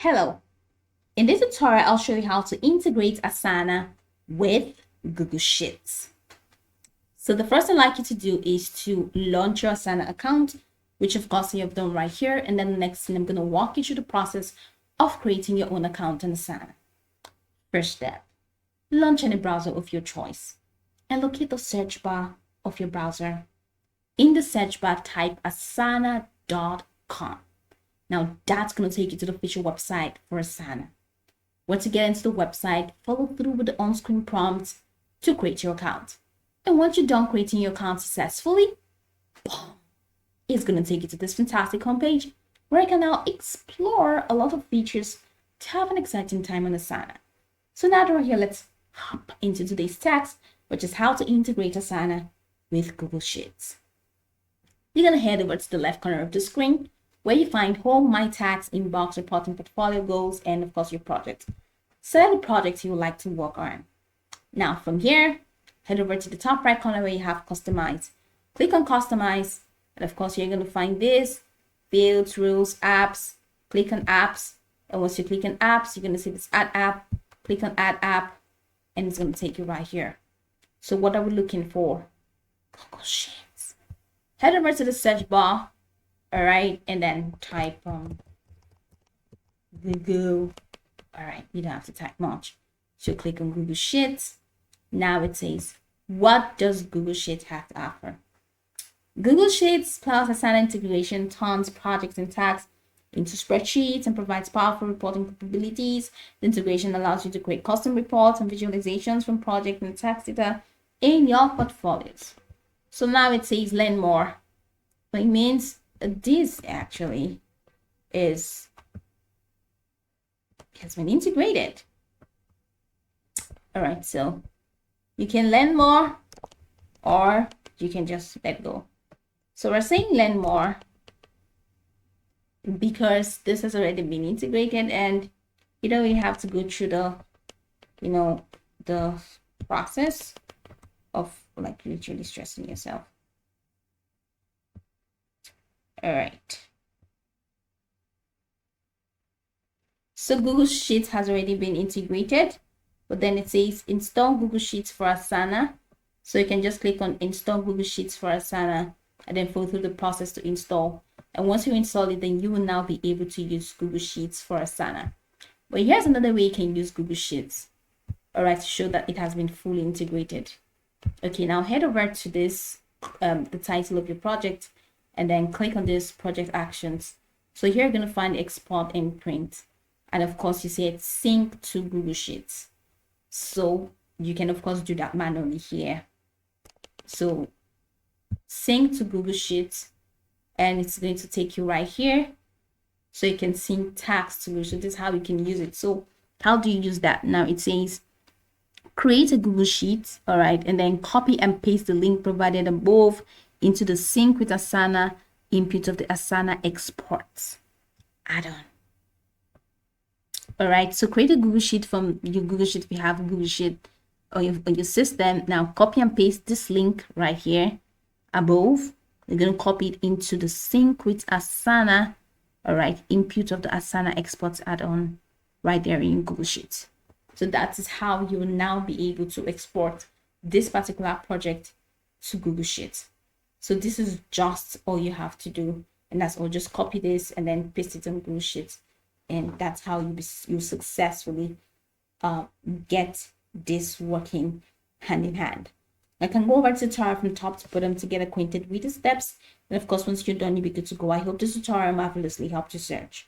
Hello, in this tutorial, I'll show you how to integrate Asana with Google Sheets. So the first thing I'd like you to do is to launch your Asana account, which of course you've done right here. And then the next thing, I'm going to walk you through the process of creating your own account in Asana. First step, launch any browser of your choice and locate the search bar of your browser. In the search bar, type asana.com. Now that's going to take you to the official website for Asana. Once you get into the website, follow through with the on-screen prompts to create your account. And once you're done creating your account successfully, boom, it's going to take you to this fantastic homepage where you can now explore a lot of features to have an exciting time on Asana. So now that we're here, let's hop into today's text, which is how to integrate Asana with Google Sheets. You're going to head over to the left corner of the screen where you find Home, My Tasks, Inbox, Reporting, Portfolio, Goals, and of course your project. Select the project you would like to work on. Now from here, head over to the top right corner where you have Customize. Click on Customize, and of course you're going to find this, Fields, Rules, Apps. Click on Apps, and once you click on Apps, you're going to see this Add App. Click on Add App, and it's going to take you right here. So what are we looking for? Google Sheets. Head over to the search bar. All right, and then type Google. All right, you don't have to type much. So click on Google Sheets. Now it says, what does Google Sheets have to offer? Google Sheets plus Asana integration turns projects and tasks into spreadsheets and provides powerful reporting capabilities. The integration allows you to create custom reports and visualizations from project and task data in your portfolios. So now it says learn more. But it means this actually has been integrated. All right, so you can learn more or you can just let go. So we're saying learn more because this has already been integrated, and you don't really have to go through the process of like literally stressing yourself. All right. So Google Sheets has already been integrated, but then it says install Google Sheets for Asana. So you can just click on install Google Sheets for Asana and then follow through the process to install. And once you install it, then you will now be able to use Google Sheets for Asana. But here's another way you can use Google Sheets. All right, to show that it has been fully integrated. Okay, now head over to this, the title of your project, and then click on this project actions. So here you're going to find export and print. And of course you say it's sync to Google Sheets. So you can of course do that manually here. So sync to Google Sheets, and it's going to take you right here. So you can sync tasks to Google Sheets. This is how you can use it. So how do you use that? Now it says create a Google Sheet, all right, and then copy and paste the link provided above into the sync with Asana input of the Asana exports add-on. All right, so create a Google Sheet from your Google Sheet if you have a Google Sheet on your system. Now copy and paste this link right here above. You're going to copy it into the sync with Asana, all right, input of the Asana exports add-on right there in Google Sheets. So that is how you will now be able to export this particular project to Google Sheets. So this is just all you have to do, and that's all. Just copy this and then paste it on Google Sheets, and that's how you successfully get this working hand in hand. I can go over to the tutorial from top to bottom to get acquainted with the steps, and of course once you're done, you'll be good to go. I hope this tutorial marvelously helped you search.